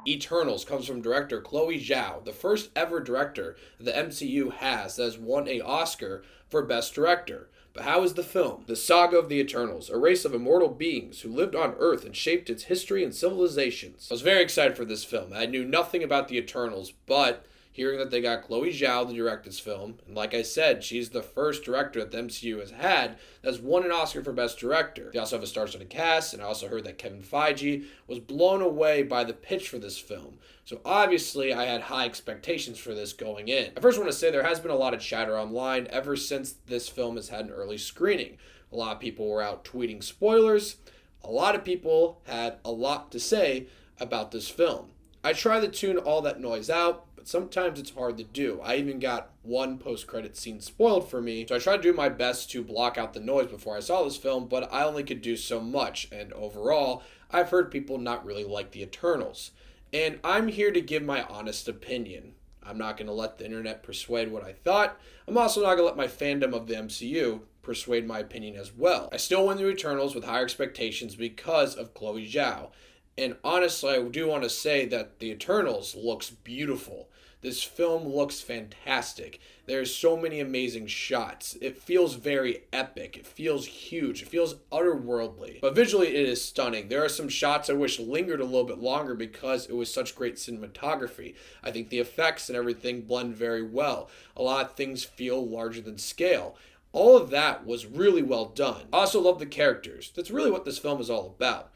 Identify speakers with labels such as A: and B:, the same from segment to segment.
A: Eternals comes from director Chloe Zhao, the first ever director the MCU has that has won an Oscar for Best Director. But how is the film? The saga of the Eternals, a race of immortal beings who lived on Earth and shaped its history and civilizations. I was very excited for this film. I knew nothing about the Eternals, but hearing that they got Chloe Zhao to direct this film, and like I said, she's the first director that the MCU has had that's won an Oscar for Best Director. They also have a star-studded cast, and I also heard that Kevin Feige was blown away by the pitch for this film. So obviously, I had high expectations for this going in. I first want to say there has been a lot of chatter online ever since this film has had an early screening. A lot of people were out tweeting spoilers. A lot of people had a lot to say about this film. I try to tune all that noise out, but sometimes it's hard to do. I even got one post-credit scene spoiled for me, so I tried to do my best to block out the noise before I saw this film, but I only could do so much, and overall, I've heard people not really like the Eternals. And I'm here to give my honest opinion. I'm not going to let the internet persuade what I thought. I'm also not going to let my fandom of the MCU persuade my opinion as well. I still went through Eternals with higher expectations because of Chloe Zhao. And honestly, I do want to say that The Eternals looks beautiful. This film looks fantastic. There's so many amazing shots. It feels very epic. It feels huge. It feels otherworldly. But visually, it is stunning. There are some shots I wish lingered a little bit longer because it was such great cinematography. I think the effects and everything blend very well. A lot of things feel larger than scale. All of that was really well done. I also love the characters. That's really what this film is all about.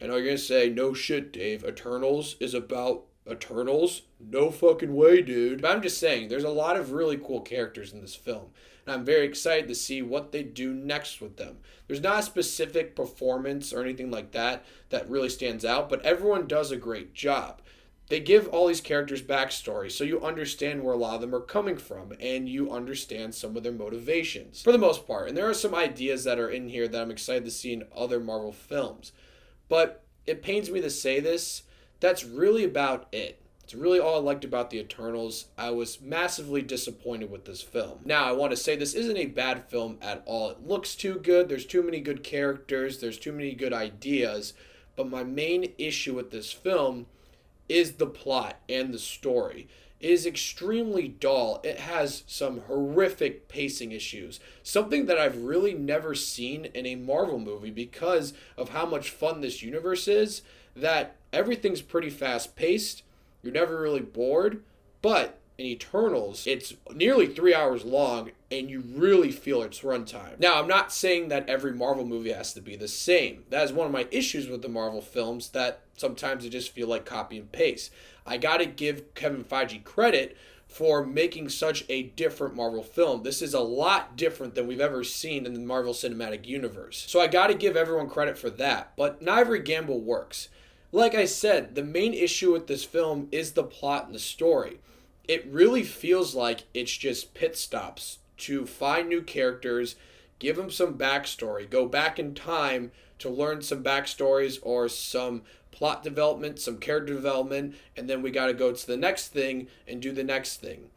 A: I know you're going to say, no shit, Dave. Eternals is about Eternals? No fucking way, dude. But I'm just saying, there's a lot of really cool characters in this film. And I'm very excited to see what they do next with them. There's not a specific performance or anything like that that really stands out, but everyone does a great job. They give all these characters backstory, so you understand where a lot of them are coming from, and you understand some of their motivations, for the most part. And there are some ideas that are in here that I'm excited to see in other Marvel films. But it pains me to say this, that's really about it. It's really all I liked about the Eternals. I was massively disappointed with this film. Now, I want to say this isn't a bad film at all. It looks too good. There's too many good characters. There's too many good ideas. But my main issue with this film is the plot and the story. It is extremely dull. It has some horrific pacing issues. Something that I've really never seen in a Marvel movie because of how much fun this universe is, that everything's pretty fast paced. You're never really bored. But in Eternals, it's nearly 3 hours long and you really feel its runtime. Now, I'm not saying that every Marvel movie has to be the same. That is one of my issues with the Marvel films, that sometimes they just feel like copy and paste. I gotta give Kevin Feige credit for making such a different Marvel film. This is a lot different than we've ever seen in the Marvel Cinematic Universe. So I gotta give everyone credit for that, but not every gamble works. Like I said, the main issue with this film is the plot and the story. It really feels like it's just pit stops to find new characters, give them some backstory, go back in time to learn some backstories or some plot development, some character development, and then we got to go to the next thing and do the next thing.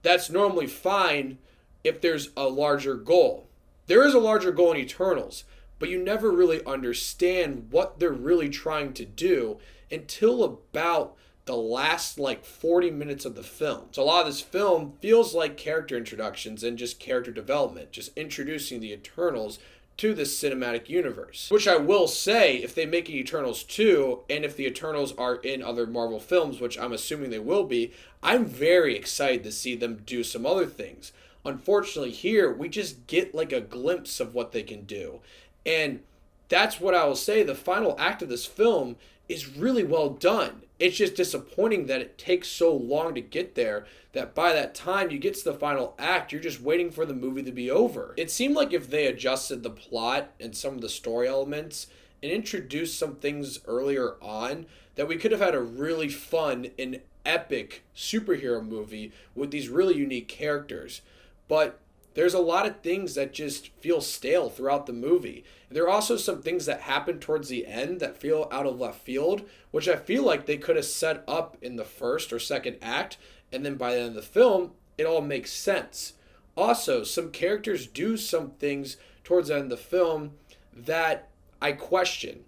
A: That's normally fine if there's a larger goal. There is a larger goal in Eternals, but you never really understand what they're really trying to do until about the last 40 minutes of the film. So a lot of this film feels like character introductions and just character development, just introducing the Eternals to this cinematic universe. Which I will say, if they make Eternals 2, and if the Eternals are in other Marvel films, which I'm assuming they will be, I'm very excited to see them do some other things. Unfortunately here, we just get a glimpse of what they can do. And that's what I will say, the final act of this film is really well done. It's just disappointing that it takes so long to get there, that by that time you get to the final act, you're just waiting for the movie to be over. It seemed like if they adjusted the plot and some of the story elements and introduced some things earlier on, that we could have had a really fun and epic superhero movie with these really unique characters. But there's a lot of things that just feel stale throughout the movie. There are also some things that happen towards the end that feel out of left field, which I feel like they could have set up in the first or second act, and then by the end of the film, it all makes sense. Also, some characters do some things towards the end of the film that I question,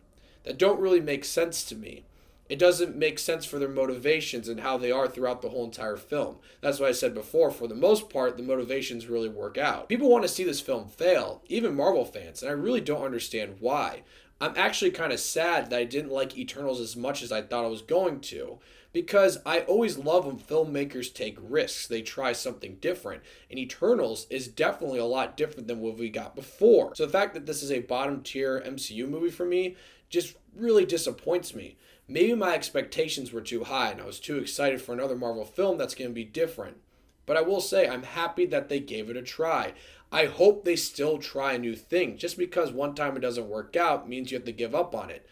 A: that don't really make sense to me. It doesn't make sense for their motivations and how they are throughout the whole entire film. That's why I said before, for the most part, the motivations really work out. People want to see this film fail, even Marvel fans, and I really don't understand why. I'm actually kind of sad that I didn't like Eternals as much as I thought I was going to, because I always love when filmmakers take risks. They try something different, and Eternals is definitely a lot different than what we got before. So the fact that this is a bottom tier MCU movie for me just really disappoints me. Maybe my expectations were too high and I was too excited for another Marvel film that's going to be different. But I will say, I'm happy that they gave it a try. I hope they still try a new thing. Just because one time it doesn't work out means you have to give up on it.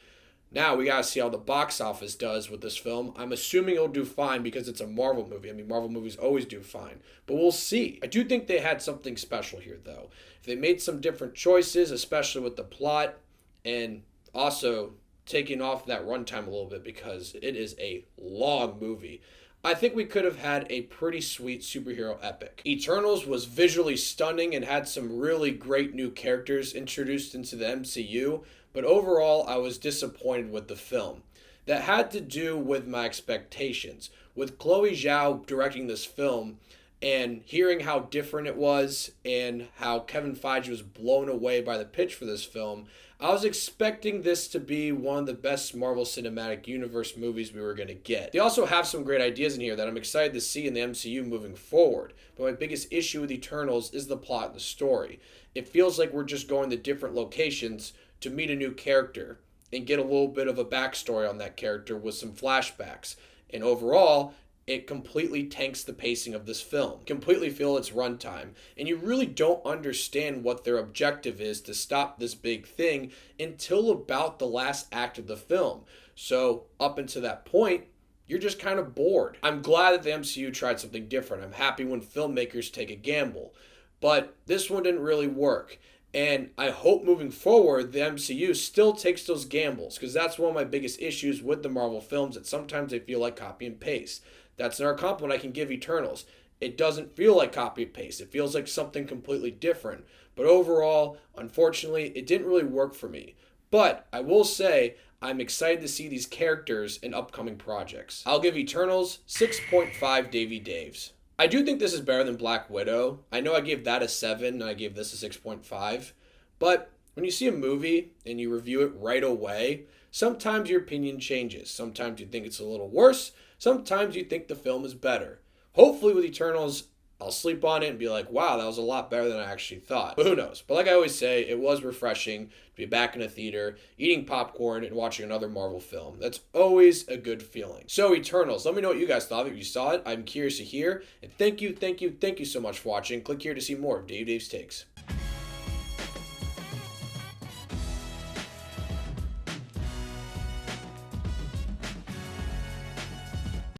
A: Now we gotta see how the box office does with this film. I'm assuming it'll do fine because it's a Marvel movie. I mean, Marvel movies always do fine. But we'll see. I do think they had something special here, though. If they made some different choices, especially with the plot, and also taking off that runtime a little bit because it is a long movie, I think we could have had a pretty sweet superhero epic. Eternals was visually stunning and had some really great new characters introduced into the MCU, but overall I was disappointed with the film. That had to do with my expectations. With Chloe Zhao directing this film, and hearing how different it was and how Kevin Feige was blown away by the pitch for this film, I was expecting this to be one of the best Marvel Cinematic Universe movies we were going to get. They also have some great ideas in here that I'm excited to see in the MCU moving forward, but my biggest issue with Eternals is the plot and the story. It feels like we're just going to different locations to meet a new character and get a little bit of a backstory on that character with some flashbacks. And overall, it completely tanks the pacing of this film. Completely feel its runtime. And you really don't understand what their objective is to stop this big thing until about the last act of the film. So up until that point, you're just kind of bored. I'm glad that the MCU tried something different. I'm happy when filmmakers take a gamble. But this one didn't really work. And I hope moving forward, the MCU still takes those gambles, because that's one of my biggest issues with the Marvel films, that sometimes they feel like copy and paste. That's another compliment I can give Eternals. It doesn't feel like copy and paste. It feels like something completely different. But overall, unfortunately, it didn't really work for me. But I will say, I'm excited to see these characters in upcoming projects. I'll give Eternals 6.5 Davy Daves. I do think this is better than Black Widow. I know I gave that a 7 and I gave this a 6.5. But when you see a movie and you review it right away, sometimes your opinion changes. Sometimes you think it's a little worse. Sometimes you think the film is better. Hopefully with Eternals, I'll sleep on it and be like, wow, that was a lot better than I actually thought. But who knows? But like I always say, it was refreshing to be back in a theater, eating popcorn and watching another Marvel film. That's always a good feeling. So Eternals, let me know what you guys thought if you saw it. I'm curious to hear. And thank you so much for watching. Click here to see more of Dave's Takes.